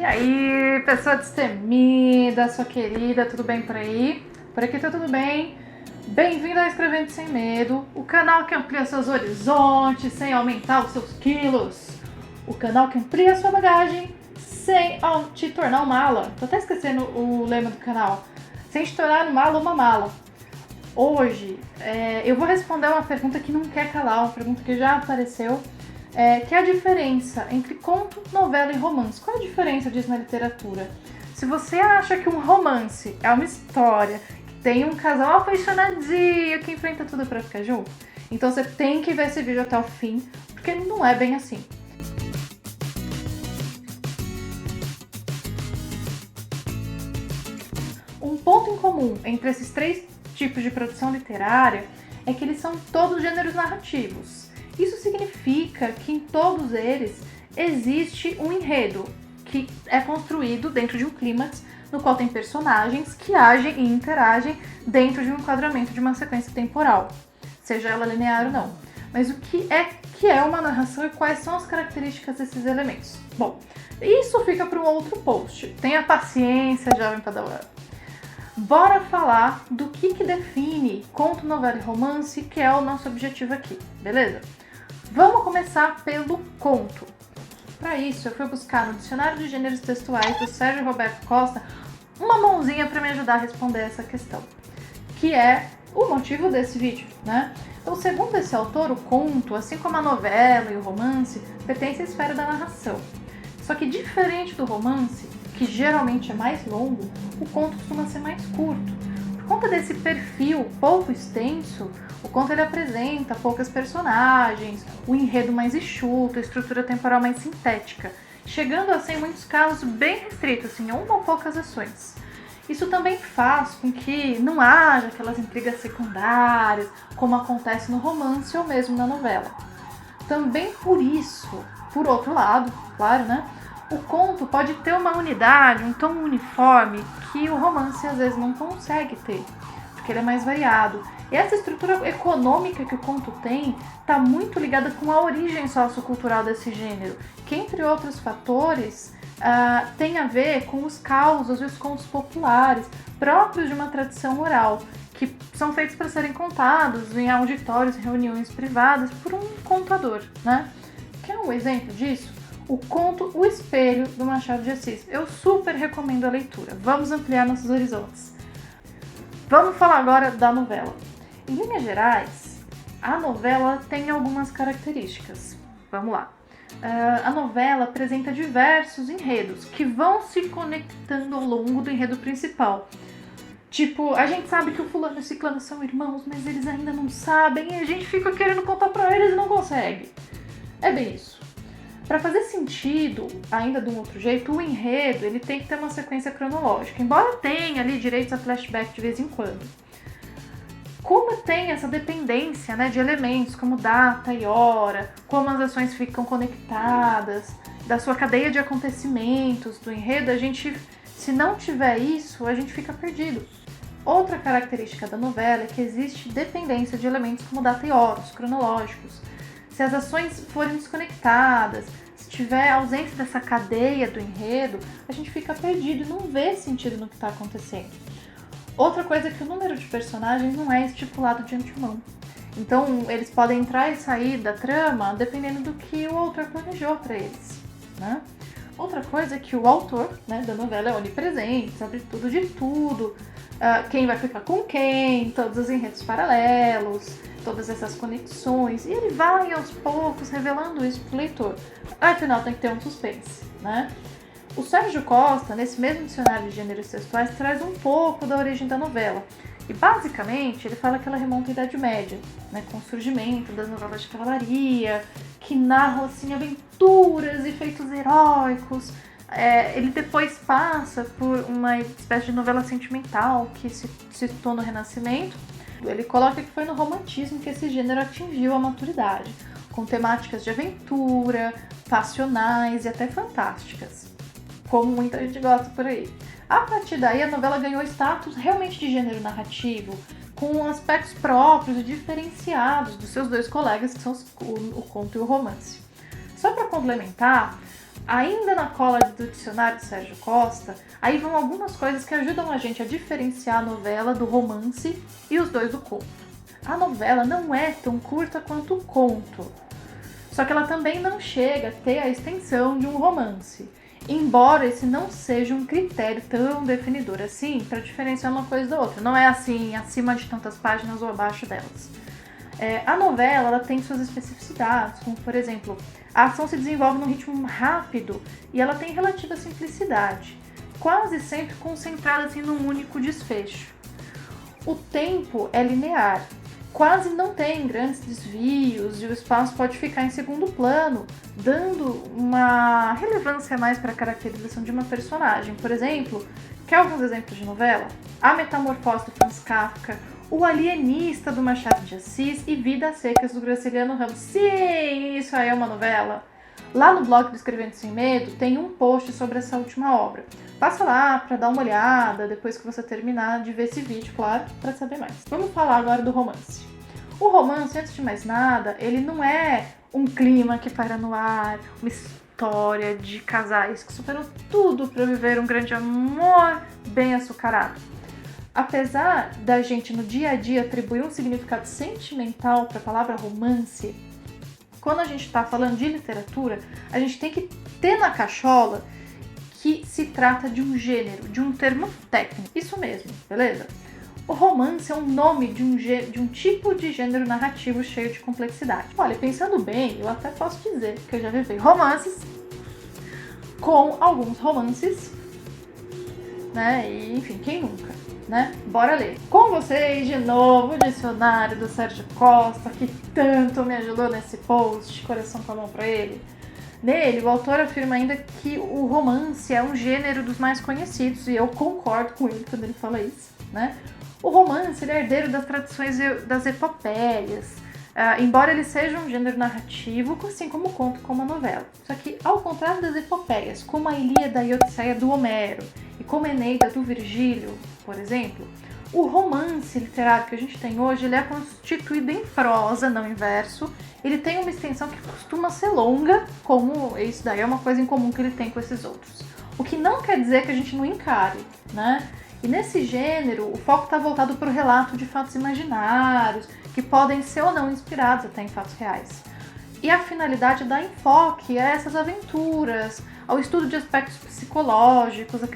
E aí, pessoa destemida, sua querida, tudo bem por aí? Por aqui tá tudo bem? Bem-vindo ao Escrevendo Sem Medo, o canal que amplia seus horizontes sem aumentar os seus quilos. O canal que amplia sua bagagem sem te tornar uma mala. Tô até esquecendo o lema do canal. Sem te tornar uma mala. Hoje, eu vou responder uma pergunta que não quer calar, uma pergunta que já apareceu, que é a diferença entre conto, novela e romance. Qual é a diferença disso na literatura? Se você acha que um romance é uma história que tem um casal apaixonadinho que enfrenta tudo pra ficar junto, então você tem que ver esse vídeo até o fim, porque não é bem assim. Um ponto em comum entre esses três tipos de produção literária é que eles são todos gêneros narrativos. Isso significa que em todos eles existe um enredo que é construído dentro de um clímax, no qual tem personagens que agem e interagem dentro de um enquadramento de uma sequência temporal, seja ela linear ou não. Mas o que é uma narração e quais são as características desses elementos? Bom, isso fica para um outro post. Tenha paciência, jovem padawan. Bora falar do que define conto, novela e romance, que é o nosso objetivo aqui, beleza? Vamos começar pelo conto. Para isso, eu fui buscar no Dicionário de Gêneros Textuais do Sérgio Roberto Costa uma mãozinha para me ajudar a responder essa questão, que é o motivo desse vídeo, né? Então, segundo esse autor, o conto, assim como a novela e o romance, pertence à esfera da narração. Só que diferente do romance, que geralmente é mais longo, o conto costuma ser mais curto. Por conta desse perfil pouco extenso, o conto ele apresenta poucas personagens, o enredo mais enxuto, a estrutura temporal mais sintética, chegando a ser, em muitos casos, bem restrito, assim, a uma ou poucas ações. Isso também faz com que não haja aquelas intrigas secundárias, como acontece no romance ou mesmo na novela. Também por isso, por outro lado, claro, né? O conto pode ter uma unidade, um tom uniforme que o romance às vezes não consegue ter, porque ele é mais variado. E essa estrutura econômica que o conto tem está muito ligada com a origem sociocultural desse gênero, que entre outros fatores tem a ver com os causos e os contos populares próprios de uma tradição oral, que são feitos para serem contados em auditórios e reuniões privadas por um contador, né? Quer um exemplo disso? O conto O Espelho, do Machado de Assis. Eu super recomendo a leitura. Vamos ampliar nossos horizontes. Vamos falar agora da novela. Em linhas gerais, a novela tem algumas características. Vamos lá. A novela apresenta diversos enredos que vão se conectando ao longo do enredo principal. Tipo, a gente sabe que o fulano e o ciclano são irmãos, mas eles ainda não sabem e a gente fica querendo contar pra eles e não consegue. É bem isso. Para fazer sentido, ainda de um outro jeito, o enredo ele tem que ter uma sequência cronológica, embora tenha ali direitos a flashback de vez em quando. Como tem essa dependência, né, de elementos como data e hora, como as ações ficam conectadas, da sua cadeia de acontecimentos do enredo, se não tiver isso, a gente fica perdido. Outra característica da novela é que existe dependência de elementos como data e hora, os cronológicos. Se as ações forem desconectadas, se tiver ausência dessa cadeia do enredo, a gente fica perdido e não vê sentido no que está acontecendo. Outra coisa é que o número de personagens não é estipulado de antemão. Então, eles podem entrar e sair da trama dependendo do que o autor planejou para eles, né? Outra coisa é que o autor, né, da novela é onipresente, sabe tudo de tudo, quem vai ficar com quem, todos os enredos paralelos, todas essas conexões, e ele vai aos poucos revelando isso pro leitor. Afinal, tem que ter um suspense, né? O Sérgio Costa, nesse mesmo dicionário de gêneros textuais, traz um pouco da origem da novela. E basicamente ele fala que ela remonta à Idade Média, né, com o surgimento das novelas de cavalaria, que narram assim, aventuras e feitos heróicos. Ele depois passa por uma espécie de novela sentimental que se citou no Renascimento. Ele coloca que foi no romantismo que esse gênero atingiu a maturidade, com temáticas de aventura, passionais e até fantásticas, como muita gente gosta por aí. A partir daí, a novela ganhou status realmente de gênero narrativo, com aspectos próprios e diferenciados dos seus dois colegas, que são o conto e o romance. Só para complementar, Ainda na cola do dicionário de Sérgio Costa, aí vão algumas coisas que ajudam a gente a diferenciar a novela do romance e os dois do conto. A novela não é tão curta quanto o conto, só que ela também não chega a ter a extensão de um romance, embora esse não seja um critério tão definidor assim para diferenciar uma coisa da outra. Não é assim, acima de tantas páginas ou abaixo delas. A novela ela tem suas especificidades, como por exemplo, a ação se desenvolve num ritmo rápido e ela tem relativa simplicidade, quase sempre concentrada assim, num único desfecho. O tempo é linear, quase não tem grandes desvios e o espaço pode ficar em segundo plano, dando uma relevância a mais para a caracterização de uma personagem. Por exemplo, quer alguns exemplos de novela? A Metamorfose do Franz Kafka, O Alienista do Machado de Assis e Vidas Secas do Graciliano Ramos. Sim, isso aí é uma novela. Lá no blog do Escrevendo Sem Medo tem um post sobre essa última obra. Passa lá para dar uma olhada depois que você terminar de ver esse vídeo, claro, para saber mais. Vamos falar agora do romance. O romance, antes de mais nada, ele não é um clima que paira no ar, uma história de casais que superam tudo para viver um grande amor bem açucarado. Apesar da gente no dia a dia atribuir um significado sentimental para a palavra romance, quando a gente está falando de literatura, a gente tem que ter na cachola que se trata de um gênero, de um termo técnico. Isso mesmo, beleza? O romance é um nome de um tipo de gênero narrativo cheio de complexidade. Olha, pensando bem, eu até posso dizer que eu já vivi romances com alguns romances, né? E, enfim, quem nunca, né? Bora ler. Com vocês, de novo, o dicionário do Sérgio Costa, que tanto me ajudou nesse post, coração com a mão pra ele. Nele, o autor afirma ainda que o romance é um gênero dos mais conhecidos, e eu concordo com ele quando ele fala isso, né? O romance ele é herdeiro das tradições das epopeias, embora ele seja um gênero narrativo, assim como o conto, como a novela. Só que, ao contrário das epopeias, como a Ilíada e a Odisseia do Homero, e como a Eneida do Virgílio, por exemplo, o romance literário que a gente tem hoje, ele é constituído em prosa, não em verso. Ele tem uma extensão que costuma ser longa, como isso daí é uma coisa em comum que ele tem com esses outros. O que não quer dizer que a gente não encare, né? E nesse gênero, o foco está voltado para o relato de fatos imaginários, que podem ser ou não inspirados até em fatos reais. E a finalidade dá enfoque a essas aventuras, ao estudo de aspectos psicológicos, a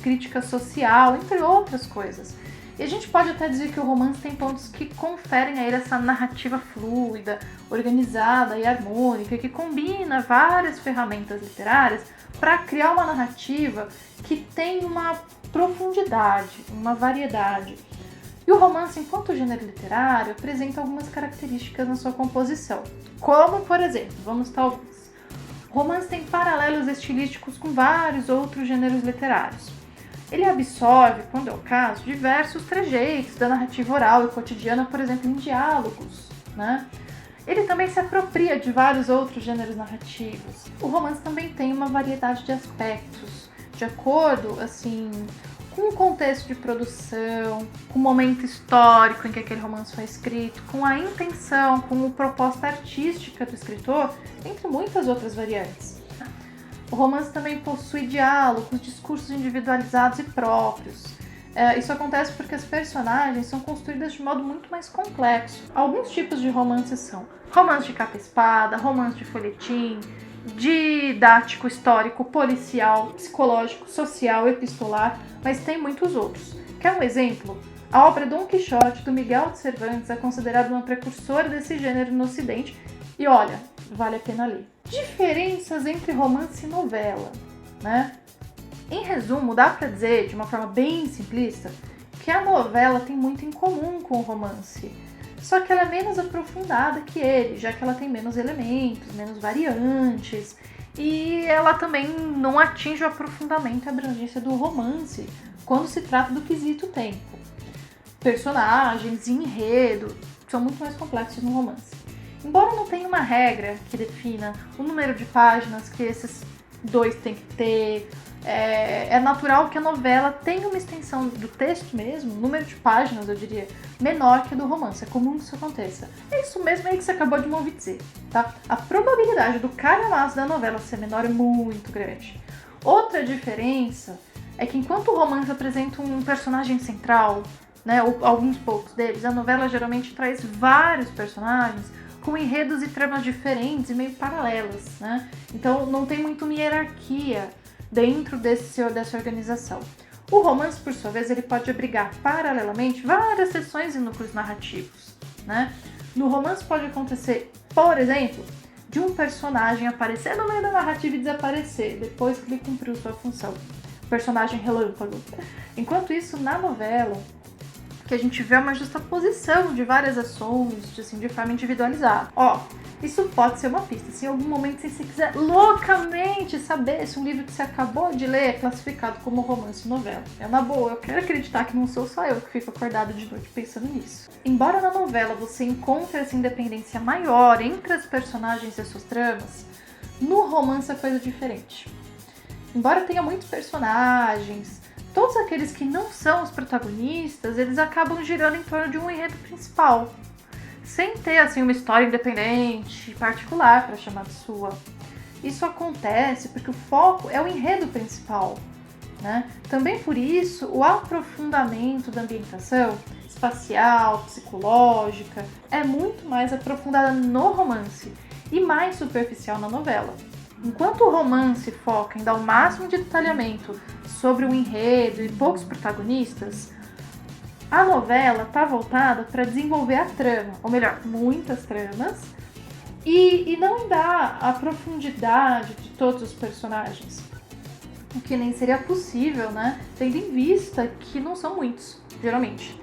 crítica social, entre outras coisas. E a gente pode até dizer que o romance tem pontos que conferem a ele essa narrativa fluida, organizada e harmônica, que combina várias ferramentas literárias para criar uma narrativa que tem uma profundidade, uma variedade. E o romance, enquanto gênero literário, apresenta algumas características na sua composição. Como, por exemplo, vamos citar alguns. O romance tem paralelos estilísticos com vários outros gêneros literários. Ele absorve, quando é o caso, diversos trejeitos da narrativa oral e cotidiana, por exemplo, em diálogos, né? Ele também se apropria de vários outros gêneros narrativos. O romance também tem uma variedade de aspectos, de acordo, assim, com o contexto de produção, com o momento histórico em que aquele romance foi escrito, com a intenção, com a proposta artística do escritor, entre muitas outras variantes. O romance também possui diálogos, discursos individualizados e próprios. Isso acontece porque as personagens são construídas de modo muito mais complexo. Alguns tipos de romances são romance de capa-espada, romance de folhetim, didático, histórico, policial, psicológico, social, epistolar, mas tem muitos outros. Quer um exemplo? A obra Dom Quixote, do Miguel de Cervantes, é considerada uma precursora desse gênero no Ocidente e, olha, vale a pena ler. Diferenças entre romance e novela, né? Em resumo, dá pra dizer, de uma forma bem simplista, que a novela tem muito em comum com o romance, só que ela é menos aprofundada que ele, já que ela tem menos elementos, menos variantes, e ela também não atinge o aprofundamento e a abrangência do romance quando se trata do quesito tempo. Personagens e enredo são muito mais complexos no romance. Embora não tenha uma regra que defina o número de páginas que esses dois têm que ter, é natural que a novela tenha uma extensão do texto mesmo, número de páginas, eu diria, menor que a do romance. É comum que isso aconteça. É isso mesmo aí que você acabou de me ouvir dizer, tá? A probabilidade do calhamaço da novela ser menor é muito grande. Outra diferença é que enquanto o romance apresenta um personagem central, né, ou alguns poucos deles, a novela geralmente traz vários personagens com enredos e tramas diferentes e meio paralelas, né? Então não tem muito uma hierarquia dentro dessa organização. O romance, por sua vez, ele pode abrigar paralelamente várias seções e núcleos narrativos, né? No romance pode acontecer, por exemplo, de um personagem aparecer no meio da narrativa e desaparecer depois que ele cumpriu sua função. Personagem relâmpago. Enquanto isso, na novela, que a gente vê uma justaposição de várias ações, assim, de forma individualizada. Ó, isso pode ser uma pista. Se em algum momento você quiser loucamente saber se um livro que você acabou de ler é classificado como romance ou novela. É uma boa, eu quero acreditar que não sou só eu que fico acordado de noite pensando nisso. Embora na novela você encontre essa independência maior entre as personagens e as suas tramas, no romance é coisa diferente. Embora tenha muitos personagens, todos aqueles que não são os protagonistas, eles acabam girando em torno de um enredo principal, sem ter assim uma história independente, particular para chamar de sua. Isso acontece porque o foco é o enredo principal, né? Também por isso, o aprofundamento da ambientação espacial, psicológica, é muito mais aprofundada no romance e mais superficial na novela. Enquanto o romance foca em dar o máximo de detalhamento sobre o enredo e poucos protagonistas, a novela está voltada para desenvolver a trama, ou melhor, muitas tramas, e não dar a profundidade de todos os personagens, o que nem seria possível, né? Tendo em vista que não são muitos, geralmente.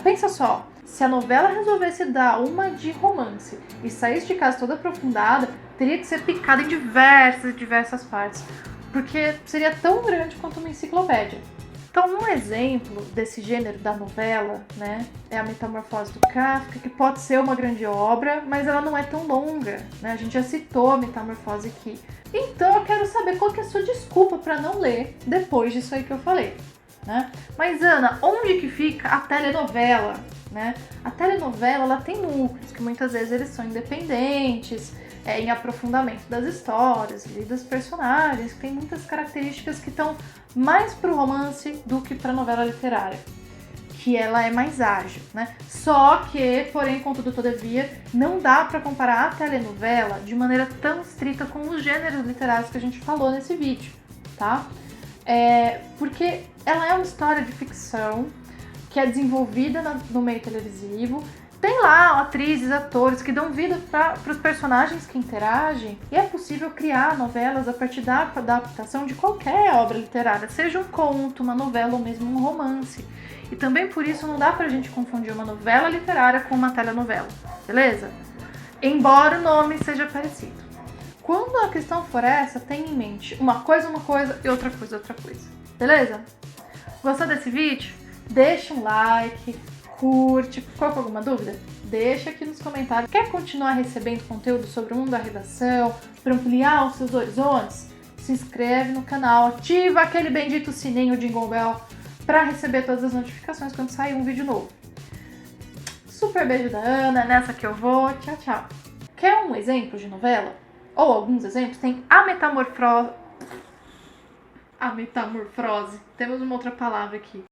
Pensa só, se a novela resolvesse dar uma de romance e saísse de casa toda aprofundada, teria que ser picada em diversas partes, porque seria tão grande quanto uma enciclopédia. Então, um exemplo desse gênero da novela, né, é a Metamorfose do Kafka, que pode ser uma grande obra, mas ela não é tão longa, né? A gente já citou a Metamorfose aqui. Então, eu quero saber qual que é a sua desculpa para não ler depois disso aí que eu falei, né? Mas, Ana, onde que fica a telenovela, né? A telenovela, ela tem núcleos que muitas vezes eles são independentes, em aprofundamento das histórias e dos personagens, que tem muitas características que estão mais pro romance do que pra novela literária, que ela é mais ágil, né? Só que, porém, contudo, todavia, não dá para comparar a telenovela de maneira tão estrita com os gêneros literários que a gente falou nesse vídeo, tá? Porque ela é uma história de ficção que é desenvolvida no meio televisivo. Tem lá atrizes, atores que dão vida para os personagens que interagem, e é possível criar novelas a partir da adaptação de qualquer obra literária, seja um conto, uma novela ou mesmo um romance. E também por isso não dá pra gente confundir uma novela literária com uma telenovela, beleza? Embora o nome seja parecido. Quando a questão for essa, tenha em mente uma coisa e outra coisa, beleza? Gostou desse vídeo? Deixa um like, curte, ficou com alguma dúvida? Deixa aqui nos comentários. Quer continuar recebendo conteúdo sobre o mundo da redação, para ampliar os seus horizontes? Se inscreve no canal, ativa aquele bendito sininho de Jingle Bell para receber todas as notificações quando sair um vídeo novo. Super beijo da Ana, nessa que eu vou. Tchau, tchau. Quer um exemplo de novela? Ou alguns exemplos? Tem a Metamorfose. Temos uma outra palavra aqui.